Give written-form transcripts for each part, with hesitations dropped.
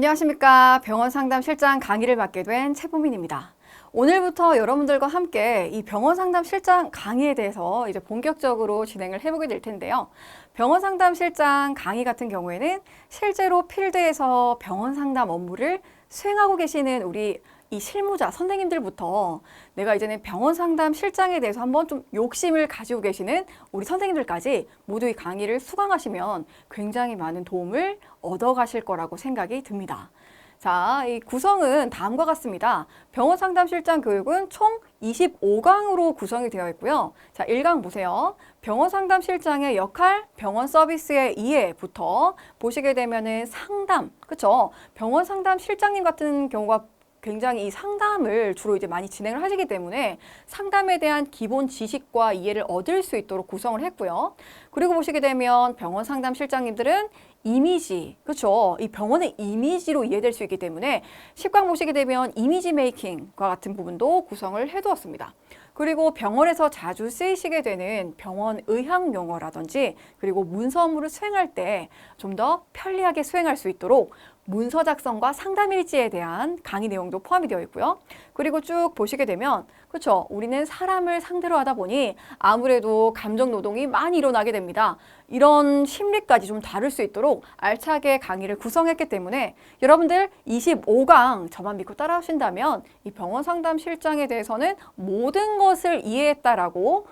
안녕하십니까. 병원 상담 실장 강의를 맡게 된 최보민입니다. 오늘부터 여러분들과 함께 이 병원 상담 실장 강의에 대해서 이제 본격적으로 진행을 해보게 될 텐데요. 병원 상담 실장 강의 같은 경우에는 실제로 필드에서 병원 상담 업무를 수행하고 계시는 우리 이 실무자 선생님들부터 내가 이제는 병원 상담 실장에 대해서 한번 좀 욕심을 가지고 계시는 우리 선생님들까지 모두 이 강의를 수강하시면 굉장히 많은 도움을 얻어가실 거라고 생각이 듭니다. 자, 이 구성은 다음과 같습니다. 병원 상담 실장 교육은 총 25강으로 구성이 되어 있고요. 자, 1강 보세요. 병원 상담 실장의 역할, 병원 서비스의 이해부터 보시게 되면은 상담, 그쵸? 병원 상담 실장님 같은 경우가 굉장히 이 상담을 주로 이제 많이 진행을 하시기 때문에 상담에 대한 기본 지식과 이해를 얻을 수 있도록 구성을 했고요. 그리고 보시게 되면 병원 상담 실장님들은 이미지, 그렇죠? 이 병원의 이미지로 이해될 수 있기 때문에 10강 보시게 되면 이미지 메이킹과 같은 부분도 구성을 해두었습니다. 그리고 병원에서 자주 쓰이시게 되는 병원 의학 용어라든지 그리고 문서 업무를 수행할 때 좀 더 편리하게 수행할 수 있도록 문서 작성과 상담 일지에 대한 강의 내용도 포함이 되어 있고요. 그리고 쭉 보시게 되면 그렇죠. 우리는 사람을 상대로 하다 보니 아무래도 감정 노동이 많이 일어나게 됩니다. 이런 심리까지 좀 다룰 수 있도록 알차게 강의를 구성했기 때문에 여러분들 25강 저만 믿고 따라오신다면 이 병원 상담 실장에 대해서는 모든 것을 이해했다라고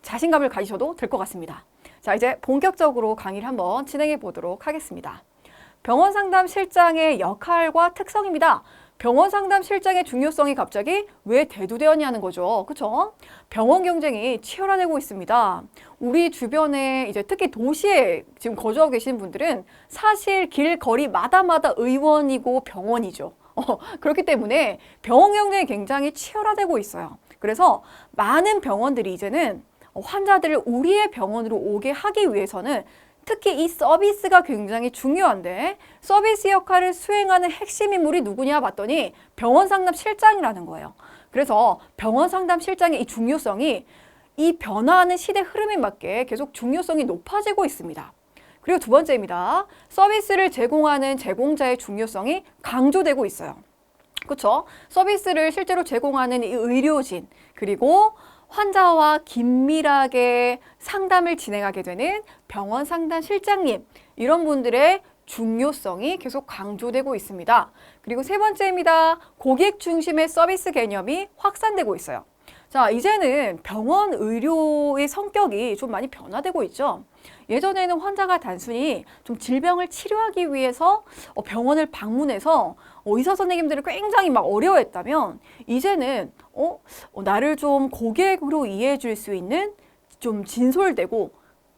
자신감을 가지셔도 될 것 같습니다. 자, 이제 본격적으로 강의를 한번 진행해 보도록 하겠습니다. 병원 상담 실장의 역할과 특성입니다. 병원 상담 실장의 중요성이 갑자기 왜 대두되었냐는 거죠. 그렇죠? 병원 경쟁이 치열화되고 있습니다. 우리 주변에 이제 특히 도시에 지금 거주하고 계신 분들은 사실 길거리마다 의원이고 병원이죠. 그렇기 때문에 병원 경쟁이 굉장히 치열화되고 있어요. 그래서 많은 병원들이 이제는 환자들을 우리의 병원으로 오게 하기 위해서는 특히 이 서비스가 굉장히 중요한데 서비스 역할을 수행하는 핵심 인물이 누구냐 봤더니 병원 상담 실장이라는 거예요. 그래서 병원 상담 실장의 이 중요성이 이 변화하는 시대 흐름에 맞게 계속 중요성이 높아지고 있습니다. 그리고 두 번째입니다. 서비스를 제공하는 제공자의 중요성이 강조되고 있어요. 그렇죠? 서비스를 실제로 제공하는 이 의료진 그리고 환자와 긴밀하게 상담을 진행하게 되는 병원 상담 실장님 이런 분들의 중요성이 계속 강조되고 있습니다. 그리고 세 번째입니다. 고객 중심의 서비스 개념이 확산되고 있어요. 자, 이제는 병원 의료의 성격이 좀 많이 변화되고 있죠. 예전에는 환자가 단순히 좀 질병을 치료하기 위해서 병원을 방문해서 의사 선생님들이 굉장히 막 어려워했다면 이제는 나를 좀 고객으로 이해해 줄 수 있는 좀 진솔되고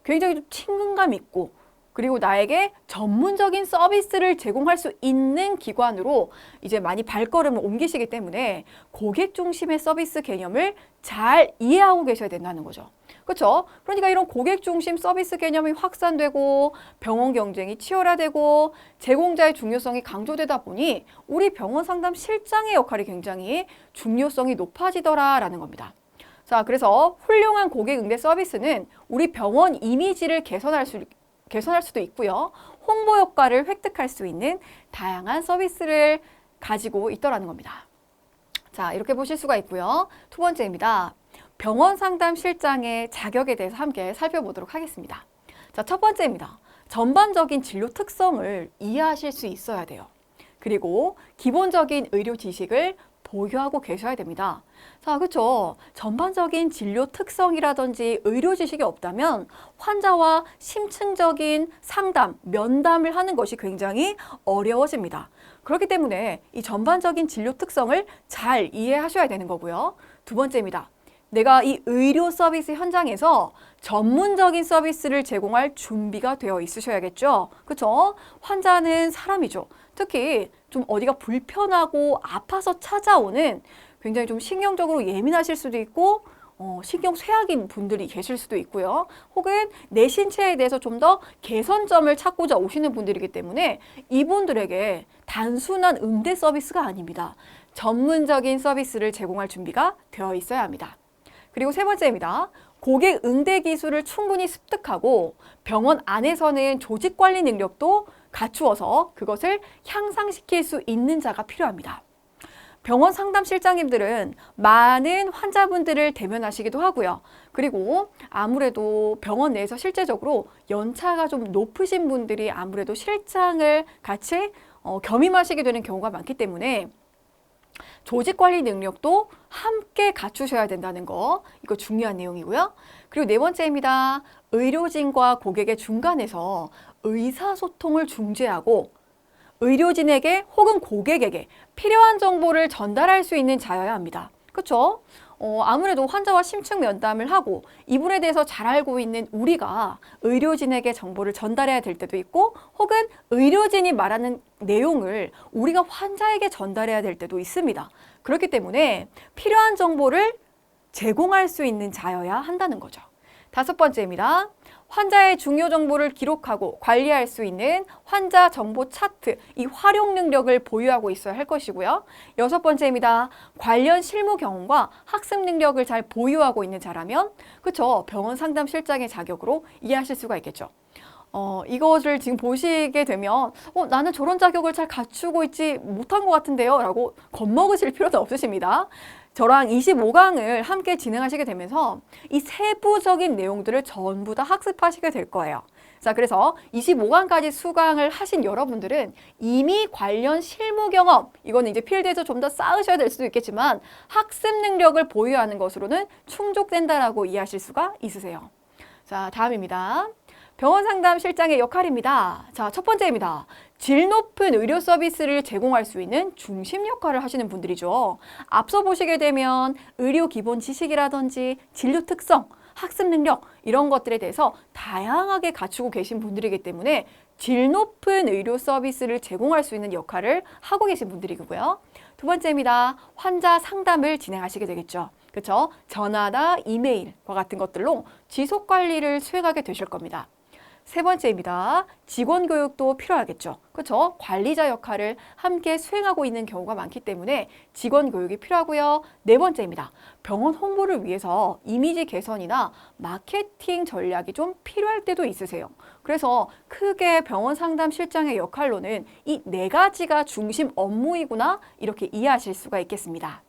굉장히 좀 친근감 있고 그리고 나에게 전문적인 서비스를 제공할 수 있는 기관으로 이제 많이 발걸음을 옮기시기 때문에 고객 중심의 서비스 개념을 잘 이해하고 계셔야 된다는 거죠. 그렇죠? 그러니까 이런 고객 중심 서비스 개념이 확산되고 병원 경쟁이 치열화되고 제공자의 중요성이 강조되다 보니 우리 병원 상담 실장의 역할이 굉장히 중요성이 높아지더라라는 겁니다. 자, 그래서 훌륭한 고객 응대 서비스는 우리 병원 이미지를 개선할 수도 있고요. 홍보 효과를 획득할 수 있는 다양한 서비스를 가지고 있더라는 겁니다. 자, 이렇게 보실 수가 있고요. 두 번째입니다. 병원 상담 실장의 자격에 대해서 함께 살펴보도록 하겠습니다. 자, 첫 번째입니다. 전반적인 진료 특성을 이해하실 수 있어야 돼요. 그리고 기본적인 의료 지식을 보유하고 계셔야 됩니다. 자, 그렇죠. 전반적인 진료 특성이라든지 의료 지식이 없다면 환자와 심층적인 상담, 면담을 하는 것이 굉장히 어려워집니다. 그렇기 때문에 이 전반적인 진료 특성을 잘 이해하셔야 되는 거고요. 두 번째입니다. 내가 이 의료 서비스 현장에서 전문적인 서비스를 제공할 준비가 되어 있으셔야겠죠. 그렇죠? 환자는 사람이죠. 특히 좀 어디가 불편하고 아파서 찾아오는 굉장히 좀 신경적으로 예민하실 수도 있고 신경 쇠약인 분들이 계실 수도 있고요. 혹은 내 신체에 대해서 좀 더 개선점을 찾고자 오시는 분들이기 때문에 이분들에게 단순한 응대 서비스가 아닙니다. 전문적인 서비스를 제공할 준비가 되어 있어야 합니다. 그리고 세 번째입니다. 고객 응대 기술을 충분히 습득하고 병원 안에서는 조직 관리 능력도 갖추어서 그것을 향상시킬 수 있는 자가 필요합니다. 병원 상담 실장님들은 많은 환자분들을 대면하시기도 하고요. 그리고 아무래도 병원 내에서 실제적으로 연차가 좀 높으신 분들이 아무래도 실장을 같이 겸임하시게 되는 경우가 많기 때문에 조직 관리 능력도 함께 갖추셔야 된다는 거, 이거 중요한 내용이고요. 그리고 네 번째입니다. 의료진과 고객의 중간에서 의사소통을 중재하고 의료진에게 혹은 고객에게 필요한 정보를 전달할 수 있는 자여야 합니다. 그렇죠? 아무래도 환자와 심층 면담을 하고 이분에 대해서 잘 알고 있는 우리가 의료진에게 정보를 전달해야 될 때도 있고 혹은 의료진이 말하는 내용을 우리가 환자에게 전달해야 될 때도 있습니다. 그렇기 때문에 필요한 정보를 제공할 수 있는 자여야 한다는 거죠. 다섯 번째입니다. 환자의 중요 정보를 기록하고 관리할 수 있는 환자 정보 차트, 이 활용 능력을 보유하고 있어야 할 것이고요. 여섯 번째입니다. 관련 실무 경험과 학습 능력을 잘 보유하고 있는 자라면, 그렇죠, 병원 상담 실장의 자격으로 이해하실 수가 있겠죠. 이것을 지금 보시게 되면 나는 저런 자격을 잘 갖추고 있지 못한 것 같은데요 라고 겁먹으실 필요는 없으십니다. 저랑 25강을 함께 진행하시게 되면서 이 세부적인 내용들을 전부 다 학습하시게 될 거예요. 자, 그래서 25강까지 수강을 하신 여러분들은 이미 관련 실무 경험, 이거는 이제 필드에서 좀 더 쌓으셔야 될 수도 있겠지만 학습 능력을 보유하는 것으로는 충족된다라고 이해하실 수가 있으세요. 자, 다음입니다. 병원 상담 실장의 역할입니다. 자, 첫 번째입니다. 질 높은 의료 서비스를 제공할 수 있는 중심 역할을 하시는 분들이죠. 앞서 보시게 되면 의료 기본 지식이라든지 진료 특성, 학습 능력 이런 것들에 대해서 다양하게 갖추고 계신 분들이기 때문에 질 높은 의료 서비스를 제공할 수 있는 역할을 하고 계신 분들이고요. 두 번째입니다. 환자 상담을 진행하시게 되겠죠. 그렇죠? 전화나 이메일과 같은 것들로 지속 관리를 수행하게 되실 겁니다. 세 번째입니다. 직원 교육도 필요하겠죠. 그렇죠? 관리자 역할을 함께 수행하고 있는 경우가 많기 때문에 직원 교육이 필요하고요. 네 번째입니다. 병원 홍보를 위해서 이미지 개선이나 마케팅 전략이 좀 필요할 때도 있으세요. 그래서 크게 병원 상담 실장의 역할로는 이 네 가지가 중심 업무이구나 이렇게 이해하실 수가 있겠습니다.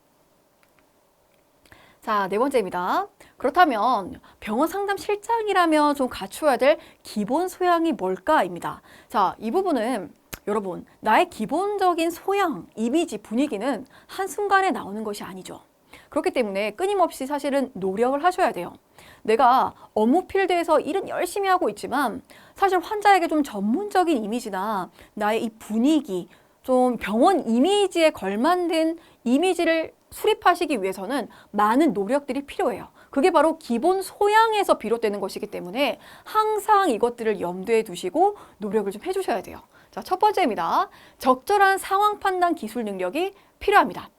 자, 네 번째입니다. 그렇다면 병원 상담 실장이라면 좀 갖추어야 될 기본 소양이 뭘까입니다. 자, 이 부분은 여러분, 나의 기본적인 소양, 이미지, 분위기는 한순간에 나오는 것이 아니죠. 그렇기 때문에 끊임없이 사실은 노력을 하셔야 돼요. 내가 업무 필드에서 일은 열심히 하고 있지만 사실 환자에게 좀 전문적인 이미지나 나의 이 분위기, 좀 병원 이미지에 걸맞는 이미지를 수립하시기 위해서는 많은 노력들이 필요해요. 그게 바로 기본 소양에서 비롯되는 것이기 때문에 항상 이것들을 염두에 두시고 노력을 좀 해주셔야 돼요. 자, 첫 번째입니다. 적절한 상황 판단 기술 능력이 필요합니다.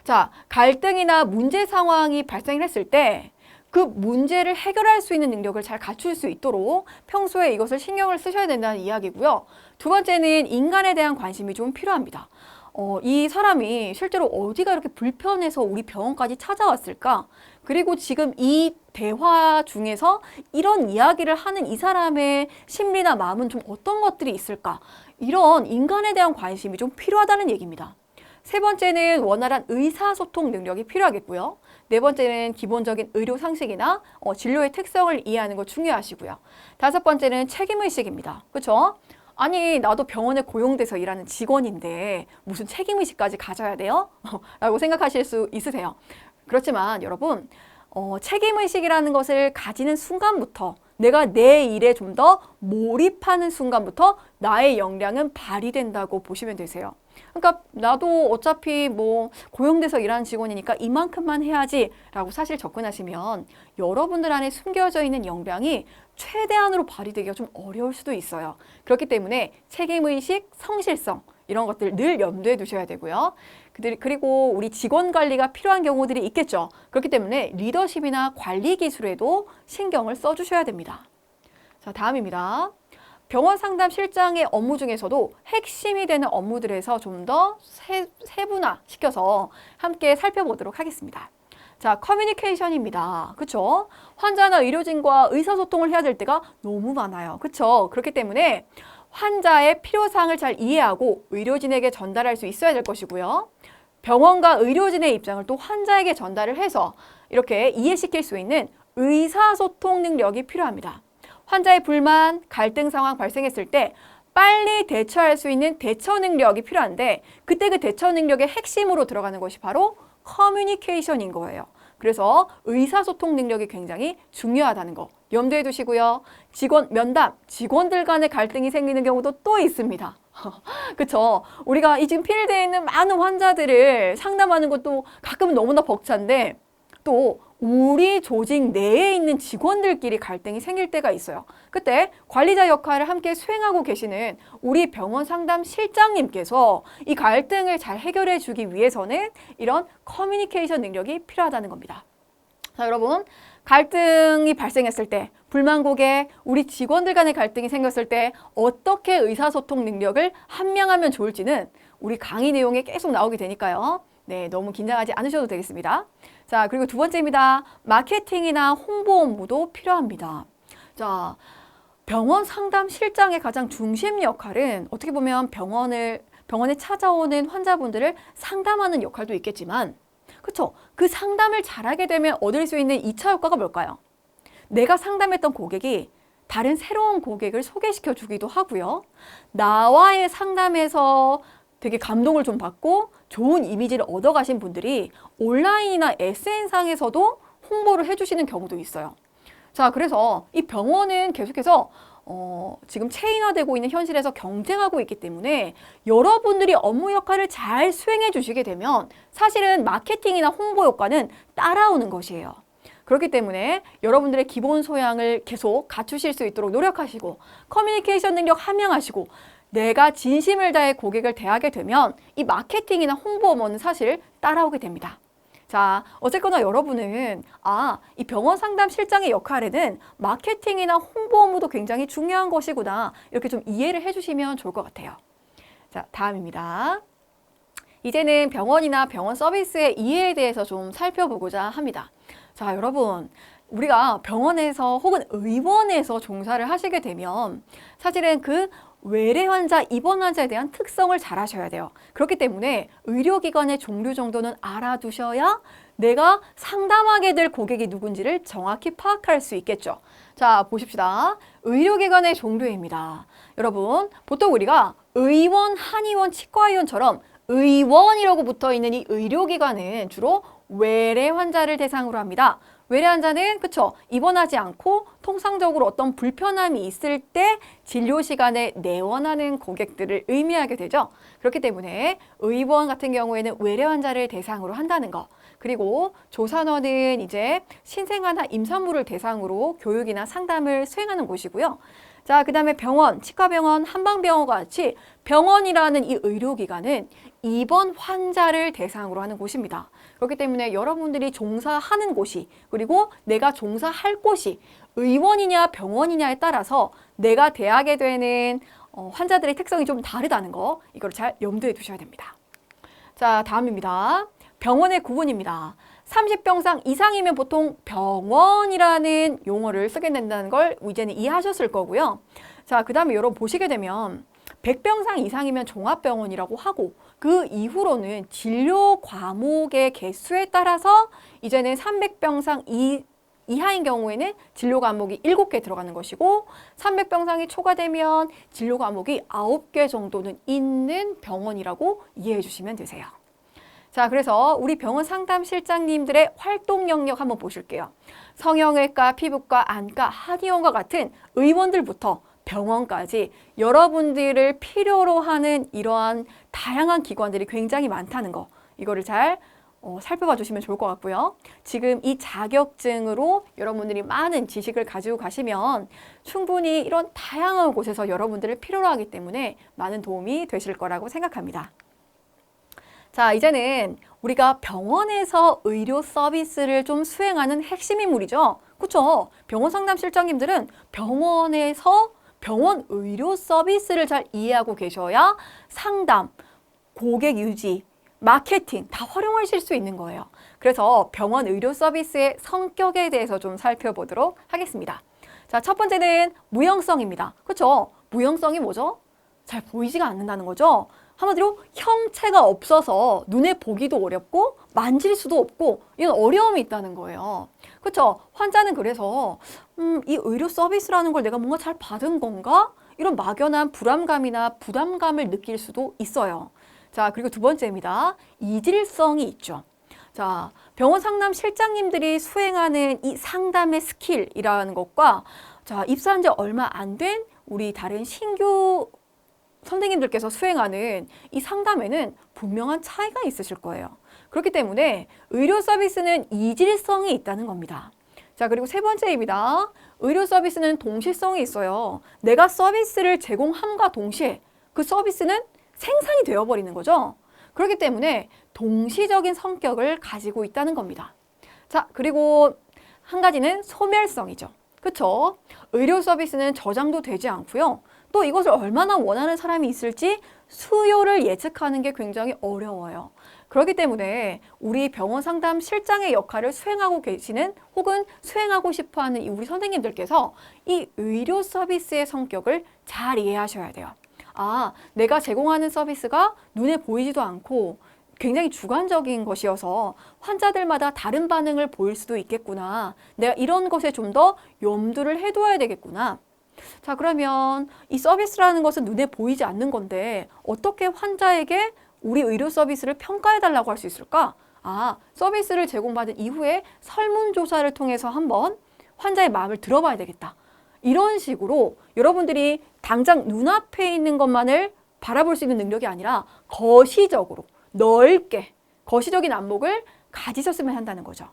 자, 갈등이나 문제 상황이 발생했을 때 그 문제를 해결할 수 있는 능력을 잘 갖출 수 있도록 평소에 이것을 신경을 쓰셔야 된다는 이야기고요. 두 번째는 인간에 대한 관심이 좀 필요합니다. 이 사람이 실제로 어디가 이렇게 불편해서 우리 병원까지 찾아왔을까? 그리고 지금 이 대화 중에서 이런 이야기를 하는 이 사람의 심리나 마음은 좀 어떤 것들이 있을까? 이런 인간에 대한 관심이 좀 필요하다는 얘기입니다. 세 번째는 원활한 의사소통 능력이 필요하겠고요. 네 번째는 기본적인 의료 상식이나 진료의 특성을 이해하는 거 중요하시고요. 다섯 번째는 책임의식입니다. 그렇죠? 아니, 나도 병원에 고용돼서 일하는 직원인데 무슨 책임의식까지 가져야 돼요? 라고 생각하실 수 있으세요. 그렇지만 여러분, 책임의식이라는 것을 가지는 순간부터 내가 내 일에 좀 더 몰입하는 순간부터 나의 역량은 발휘된다고 보시면 되세요. 그러니까 나도 어차피 뭐 고용돼서 일하는 직원이니까 이만큼만 해야지 라고 사실 접근하시면 여러분들 안에 숨겨져 있는 역량이 최대한으로 발휘되기가 좀 어려울 수도 있어요. 그렇기 때문에 책임의식, 성실성 이런 것들 늘 염두에 두셔야 되고요. 그리고 우리 직원 관리가 필요한 경우들이 있겠죠. 그렇기 때문에 리더십이나 관리 기술에도 신경을 써주셔야 됩니다. 자, 다음입니다. 병원 상담 실장의 업무 중에서도 핵심이 되는 업무들에서 좀 더 세분화 시켜서 함께 살펴보도록 하겠습니다. 자, 커뮤니케이션입니다. 그쵸? 환자나 의료진과 의사소통을 해야 될 때가 너무 많아요. 그쵸? 그렇기 때문에 환자의 필요사항을 잘 이해하고 의료진에게 전달할 수 있어야 될 것이고요. 병원과 의료진의 입장을 또 환자에게 전달을 해서 이렇게 이해시킬 수 있는 의사소통 능력이 필요합니다. 환자의 불만, 갈등 상황 발생했을 때 빨리 대처할 수 있는 대처 능력이 필요한데 그때 그 대처 능력의 핵심으로 들어가는 것이 바로 커뮤니케이션인 거예요. 그래서 의사소통 능력이 굉장히 중요하다는 거 염두에 두시고요. 직원 면담, 직원들 간의 갈등이 생기는 경우도 또 있습니다. 그쵸? 우리가 이 지금 필드에 있는 많은 환자들을 상담하는 것도 가끔은 너무나 벅찬데 또 우리 조직 내에 있는 직원들끼리 갈등이 생길 때가 있어요. 그때 관리자 역할을 함께 수행하고 계시는 우리 병원 상담 실장님께서 이 갈등을 잘 해결해 주기 위해서는 이런 커뮤니케이션 능력이 필요하다는 겁니다. 자, 여러분, 갈등이 발생했을 때, 불만 고객, 우리 직원들 간의 갈등이 생겼을 때 어떻게 의사소통 능력을 함양하면 좋을지는 우리 강의 내용에 계속 나오게 되니까요. 네, 너무 긴장하지 않으셔도 되겠습니다. 자, 그리고 두 번째입니다. 마케팅이나 홍보 업무도 필요합니다. 자, 병원 상담 실장의 가장 중심 역할은 어떻게 보면 병원에 찾아오는 환자분들을 상담하는 역할도 있겠지만 그렇죠? 그 상담을 잘하게 되면 얻을 수 있는 2차 효과가 뭘까요? 내가 상담했던 고객이 다른 새로운 고객을 소개시켜 주기도 하고요. 나와의 상담에서 되게 감동을 좀 받고 좋은 이미지를 얻어가신 분들이 온라인이나 SN상에서도 홍보를 해주시는 경우도 있어요. 자, 그래서 이 병원은 계속해서 지금 체인화되고 있는 현실에서 경쟁하고 있기 때문에 여러분들이 업무 역할을 잘 수행해 주시게 되면 사실은 마케팅이나 홍보 효과는 따라오는 것이에요. 그렇기 때문에 여러분들의 기본 소양을 계속 갖추실 수 있도록 노력하시고 커뮤니케이션 능력 함양하시고 내가 진심을 다해 고객을 대하게 되면 이 마케팅이나 홍보 업무는 사실 따라오게 됩니다. 자, 어쨌거나 여러분은 이 병원 상담 실장의 역할에는 마케팅이나 홍보 업무도 굉장히 중요한 것이구나 이렇게 좀 이해를 해주시면 좋을 것 같아요. 자, 다음입니다. 이제는 병원이나 병원 서비스의 이해에 대해서 좀 살펴보고자 합니다. 자, 여러분, 우리가 병원에서 혹은 의원에서 종사를 하시게 되면 사실은 그 외래 환자, 입원 환자에 대한 특성을 잘 아셔야 돼요. 그렇기 때문에 의료기관의 종류 정도는 알아두셔야 내가 상담하게 될 고객이 누군지를 정확히 파악할 수 있겠죠. 자, 보십시다. 의료기관의 종류입니다. 여러분, 보통 우리가 의원, 한의원, 치과의원처럼 의원이라고 붙어 있는 이 의료기관은 주로 외래 환자를 대상으로 합니다. 외래 환자는 그쵸 입원하지 않고 통상적으로 어떤 불편함이 있을 때 진료 시간에 내원하는 고객들을 의미하게 되죠. 그렇기 때문에 의원 같은 경우에는 외래 환자를 대상으로 한다는 거. 그리고 조산원은 이제 신생아나 임산부를 대상으로 교육이나 상담을 수행하는 곳이고요. 자, 그 다음에 병원, 치과병원, 한방병원과 같이 병원이라는 이 의료기관은 입원 환자를 대상으로 하는 곳입니다. 그렇기 때문에 여러분들이 종사하는 곳이 그리고 내가 종사할 곳이 의원이냐 병원이냐에 따라서 내가 대하게 되는 환자들의 특성이 좀 다르다는 거 이걸 잘 염두에 두셔야 됩니다. 자, 다음입니다. 병원의 구분입니다. 30병상 이상이면 보통 병원이라는 용어를 쓰게 된다는 걸 이제는 이해하셨을 거고요. 자, 그 다음에 여러분 보시게 되면 100병상 이상이면 종합병원이라고 하고 그 이후로는 진료 과목의 개수에 따라서 이제는 300병상 이하인 경우에는 진료 과목이 7개 들어가는 것이고 300병상이 초과되면 진료 과목이 9개 정도는 있는 병원이라고 이해해 주시면 되세요. 자, 그래서 우리 병원 상담 실장님들의 활동 영역 한번 보실게요. 성형외과, 피부과, 안과, 한의원과 같은 의원들부터 병원까지 여러분들을 필요로 하는 이러한 다양한 기관들이 굉장히 많다는 거 이거를 잘 살펴봐 주시면 좋을 것 같고요. 지금 이 자격증으로 여러분들이 많은 지식을 가지고 가시면 충분히 이런 다양한 곳에서 여러분들을 필요로 하기 때문에 많은 도움이 되실 거라고 생각합니다. 자, 이제는 우리가 병원에서 의료 서비스를 좀 수행하는 핵심 인물이죠. 그렇죠? 병원 상담 실장님들은 병원에서 병원 의료 서비스를 잘 이해하고 계셔야 상담, 고객 유지, 마케팅 다 활용하실 수 있는 거예요. 그래서 병원 의료 서비스의 성격에 대해서 좀 살펴보도록 하겠습니다. 자, 첫 번째는 무형성입니다. 그렇죠? 무형성이 뭐죠? 잘 보이지가 않는다는 거죠. 한마디로 형체가 없어서 눈에 보기도 어렵고 만질 수도 없고 이런 어려움이 있다는 거예요. 그렇죠? 환자는 그래서 이 의료 서비스라는 걸 내가 뭔가 잘 받은 건가? 이런 막연한 불안감이나 부담감을 느낄 수도 있어요. 자, 그리고 두 번째입니다. 이질성이 있죠. 자, 병원 상담 실장님들이 수행하는 이 상담의 스킬이라는 것과 자, 입사한 지 얼마 안 된 우리 다른 신규 선생님들께서 수행하는 이 상담에는 분명한 차이가 있으실 거예요. 그렇기 때문에 의료 서비스는 이질성이 있다는 겁니다. 자, 그리고 세 번째입니다. 의료 서비스는 동시성이 있어요. 내가 서비스를 제공함과 동시에 그 서비스는 생산이 되어버리는 거죠. 그렇기 때문에 동시적인 성격을 가지고 있다는 겁니다. 자, 그리고 한 가지는 소멸성이죠. 그렇죠? 의료 서비스는 저장도 되지 않고요. 또 이것을 얼마나 원하는 사람이 있을지 수요를 예측하는 게 굉장히 어려워요. 그렇기 때문에 우리 병원 상담 실장의 역할을 수행하고 계시는 혹은 수행하고 싶어하는 우리 선생님들께서 이 의료 서비스의 성격을 잘 이해하셔야 돼요. 아, 내가 제공하는 서비스가 눈에 보이지도 않고 굉장히 주관적인 것이어서 환자들마다 다른 반응을 보일 수도 있겠구나. 내가 이런 것에 좀 더 염두를 해둬야 되겠구나. 자, 그러면 이 서비스라는 것은 눈에 보이지 않는 건데 어떻게 환자에게 우리 의료 서비스를 평가해달라고 할 수 있을까? 아, 서비스를 제공받은 이후에 설문조사를 통해서 한번 환자의 마음을 들어봐야 되겠다. 이런 식으로 여러분들이 당장 눈앞에 있는 것만을 바라볼 수 있는 능력이 아니라 거시적으로 넓게 거시적인 안목을 가지셨으면 한다는 거죠.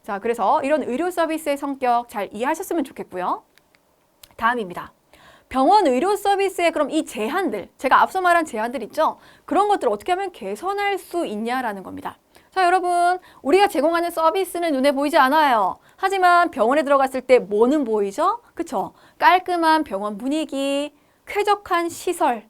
자, 그래서 이런 의료 서비스의 성격 잘 이해하셨으면 좋겠고요. 다음입니다. 병원 의료 서비스의 그럼 이 제한들, 제가 앞서 말한 제한들 있죠? 그런 것들을 어떻게 하면 개선할 수 있냐라는 겁니다. 자, 여러분, 우리가 제공하는 서비스는 눈에 보이지 않아요. 하지만 병원에 들어갔을 때 뭐는 보이죠? 그쵸? 깔끔한 병원 분위기, 쾌적한 시설,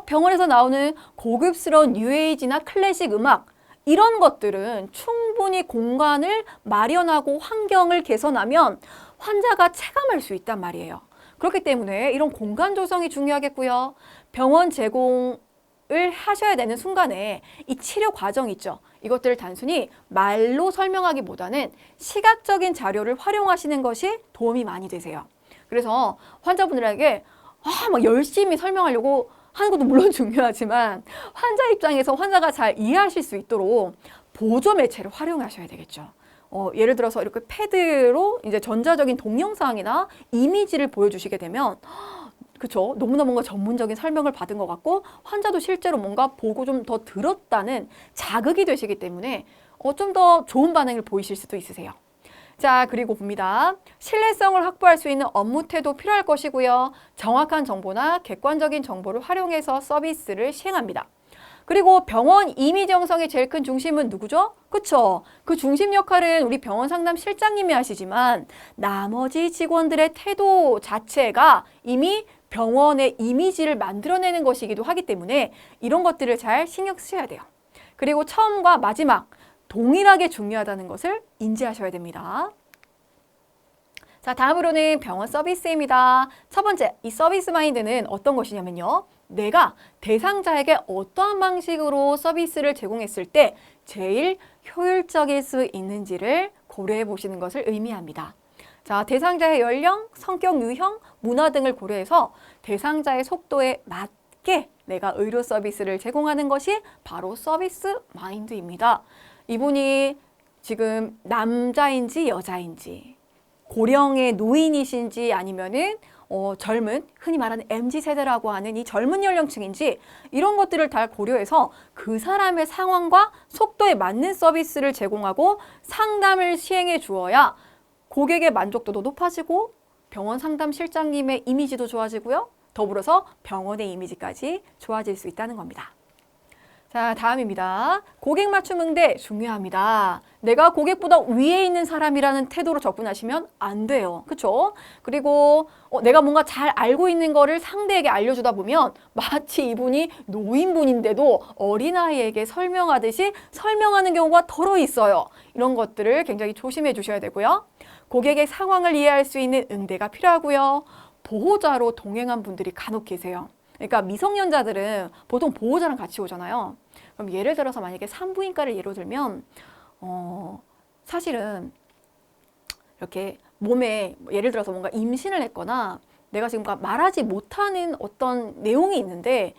병원에서 나오는 고급스러운 뉴에이지나 클래식 음악, 이런 것들은 충분히 공간을 마련하고 환경을 개선하면 환자가 체감할 수 있단 말이에요. 그렇기 때문에 이런 공간 조성이 중요하겠고요. 병원 제공을 하셔야 되는 순간에 이 치료 과정 있죠. 이것들을 단순히 말로 설명하기보다는 시각적인 자료를 활용하시는 것이 도움이 많이 되세요. 그래서 환자분들에게 막 열심히 설명하려고 하는 것도 물론 중요하지만 환자 입장에서 환자가 잘 이해하실 수 있도록 보조 매체를 활용하셔야 되겠죠. 예를 들어서 이렇게 패드로 이제 전자적인 동영상이나 이미지를 보여주시게 되면 그쵸? 너무나 뭔가 전문적인 설명을 받은 것 같고 환자도 실제로 뭔가 보고 좀 더 들었다는 자극이 되시기 때문에 좀 더 좋은 반응을 보이실 수도 있으세요. 자, 그리고 봅니다. 신뢰성을 확보할 수 있는 업무 태도 필요할 것이고요. 정확한 정보나 객관적인 정보를 활용해서 서비스를 시행합니다. 그리고 병원 이미지 형성의 제일 큰 중심은 누구죠? 그쵸? 그 중심 역할은 우리 병원 상담 실장님이 하시지만 나머지 직원들의 태도 자체가 이미 병원의 이미지를 만들어내는 것이기도 하기 때문에 이런 것들을 잘 신경 쓰셔야 돼요. 그리고 처음과 마지막, 동일하게 중요하다는 것을 인지하셔야 됩니다. 자, 다음으로는 병원 서비스입니다. 첫 번째, 이 서비스 마인드는 어떤 것이냐면요. 내가 대상자에게 어떠한 방식으로 서비스를 제공했을 때 제일 효율적일 수 있는지를 고려해 보시는 것을 의미합니다. 자, 대상자의 연령, 성격 유형, 문화 등을 고려해서 대상자의 속도에 맞게 내가 의료 서비스를 제공하는 것이 바로 서비스 마인드입니다. 이분이 지금 남자인지 여자인지 고령의 노인이신지 아니면은 젊은 흔히 말하는 MZ세대라고 하는 이 젊은 연령층인지 이런 것들을 다 고려해서 그 사람의 상황과 속도에 맞는 서비스를 제공하고 상담을 시행해 주어야 고객의 만족도도 높아지고 병원 상담 실장님의 이미지도 좋아지고요. 더불어서 병원의 이미지까지 좋아질 수 있다는 겁니다. 자, 다음입니다. 고객 맞춤 응대 중요합니다. 내가 고객보다 위에 있는 사람이라는 태도로 접근하시면 안 돼요. 그렇죠? 그리고 내가 뭔가 잘 알고 있는 거를 상대에게 알려주다 보면 마치 이분이 노인분인데도 어린아이에게 설명하듯이 설명하는 경우가 덜어 있어요. 이런 것들을 굉장히 조심해 주셔야 되고요. 고객의 상황을 이해할 수 있는 응대가 필요하고요. 보호자로 동행한 분들이 간혹 계세요. 그러니까 미성년자들은 보통 보호자랑 같이 오잖아요. 그럼 예를 들어서 만약에 산부인과를 예로 들면 사실은 이렇게 몸에 예를 들어서 뭔가 임신을 했거나 내가 지금 말하지 못하는 어떤 내용이 있는데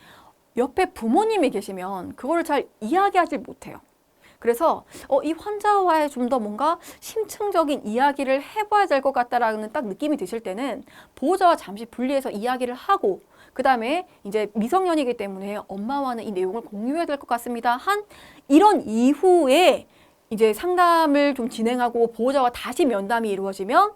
옆에 부모님이 계시면 그거를 잘 이야기하지 못해요. 그래서 이 환자와의 좀 더 뭔가 심층적인 이야기를 해봐야 될 것 같다라는 딱 느낌이 드실 때는 보호자와 잠시 분리해서 이야기를 하고 그 다음에 이제 미성년이기 때문에 엄마와는 이 내용을 공유해야 될 것 같습니다. 이런 이후에 이제 상담을 좀 진행하고 보호자와 다시 면담이 이루어지면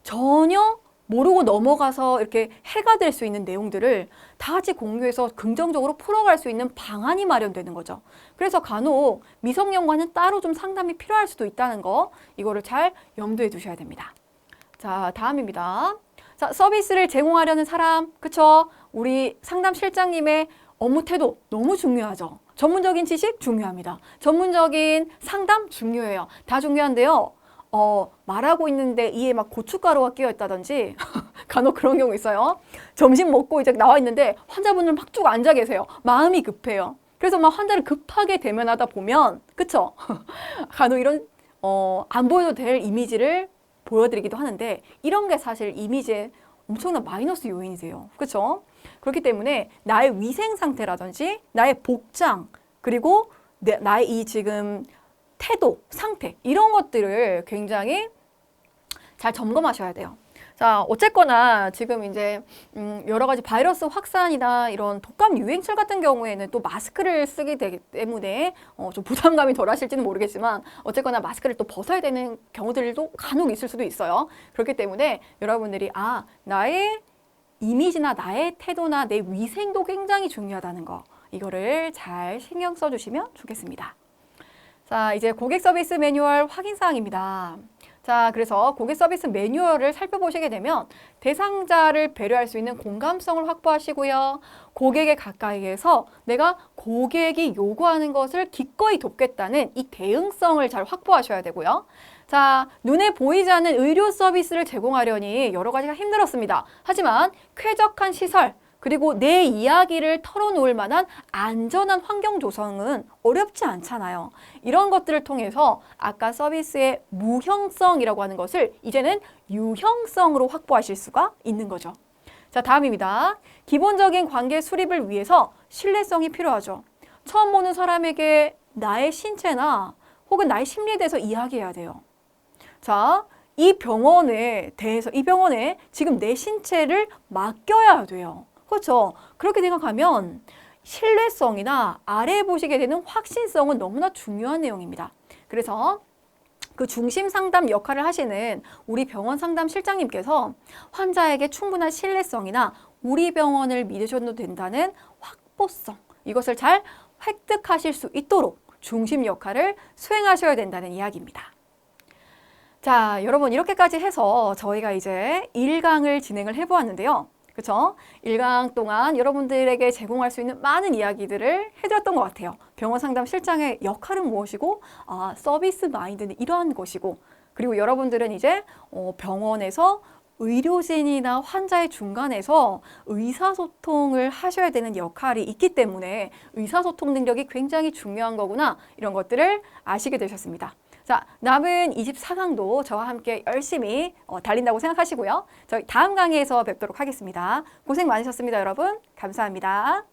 전혀 모르고 넘어가서 이렇게 해가 될 수 있는 내용들을 다 같이 공유해서 긍정적으로 풀어갈 수 있는 방안이 마련되는 거죠. 그래서 간혹 미성년과는 따로 좀 상담이 필요할 수도 있다는 거, 이거를 잘 염두에 두셔야 됩니다. 자, 다음입니다. 자, 서비스를 제공하려는 사람, 그쵸? 우리 상담 실장님의 업무 태도 너무 중요하죠. 전문적인 지식 중요합니다. 전문적인 상담 중요해요. 다 중요한데요. 말하고 있는데 이에 막 고춧가루가 끼어 있다든지 간혹 그런 경우 있어요. 점심 먹고 이제 나와 있는데 환자분을 막 쭉 앉아 계세요. 마음이 급해요. 그래서 막 환자를 급하게 대면하다 보면, 그쵸? 간혹 이런 안 보여도 될 이미지를 보여드리기도 하는데 이런 게 사실 이미지에 엄청난 마이너스 요인이 돼요. 그렇죠? 그렇기 때문에 나의 위생 상태라든지 나의 복장 그리고 나의 이 지금 태도, 상태 이런 것들을 굉장히 잘 점검하셔야 돼요. 자, 어쨌거나 지금 이제 여러 가지 바이러스 확산이나 이런 독감 유행철 같은 경우에는 또 마스크를 쓰게 되기 때문에 좀 부담감이 덜 하실지는 모르겠지만 어쨌거나 마스크를 또 벗어야 되는 경우들도 간혹 있을 수도 있어요. 그렇기 때문에 여러분들이 나의 이미지나 나의 태도나 내 위생도 굉장히 중요하다는 거, 이거를 잘 신경 써주시면 좋겠습니다. 자, 이제 고객 서비스 매뉴얼 확인 사항입니다. 자, 그래서 고객 서비스 매뉴얼을 살펴보시게 되면 대상자를 배려할 수 있는 공감성을 확보하시고요. 고객의 가까이에서 내가 고객이 요구하는 것을 기꺼이 돕겠다는 이 대응성을 잘 확보하셔야 되고요. 자, 눈에 보이지 않는 의료 서비스를 제공하려니 여러 가지가 힘들었습니다. 하지만 쾌적한 시설, 그리고 내 이야기를 털어놓을 만한 안전한 환경 조성은 어렵지 않잖아요. 이런 것들을 통해서 아까 서비스의 무형성이라고 하는 것을 이제는 유형성으로 확보하실 수가 있는 거죠. 자, 다음입니다. 기본적인 관계 수립을 위해서 신뢰성이 필요하죠. 처음 보는 사람에게 나의 신체나 혹은 나의 심리에 대해서 이야기해야 돼요. 자, 이 병원에 지금 내 신체를 맡겨야 돼요. 그렇죠. 그렇게 생각하면 신뢰성이나 아래 보시게 되는 확신성은 너무나 중요한 내용입니다. 그래서 그 중심 상담 역할을 하시는 우리 병원 상담 실장님께서 환자에게 충분한 신뢰성이나 우리 병원을 믿으셔도 된다는 확보성, 이것을 잘 획득하실 수 있도록 중심 역할을 수행하셔야 된다는 이야기입니다. 자, 여러분 이렇게까지 해서 저희가 이제 1강을 진행을 해보았는데요. 그렇죠? 1강 동안 여러분들에게 제공할 수 있는 많은 이야기들을 해드렸던 것 같아요. 병원 상담 실장의 역할은 무엇이고, 서비스 마인드는 이러한 것이고, 그리고 여러분들은 이제 병원에서 의료진이나 환자의 중간에서 의사소통을 하셔야 되는 역할이 있기 때문에 의사소통 능력이 굉장히 중요한 거구나, 이런 것들을 아시게 되셨습니다. 자, 남은 24강도 저와 함께 열심히 달린다고 생각하시고요. 저희 다음 강의에서 뵙도록 하겠습니다. 고생 많으셨습니다, 여러분. 감사합니다.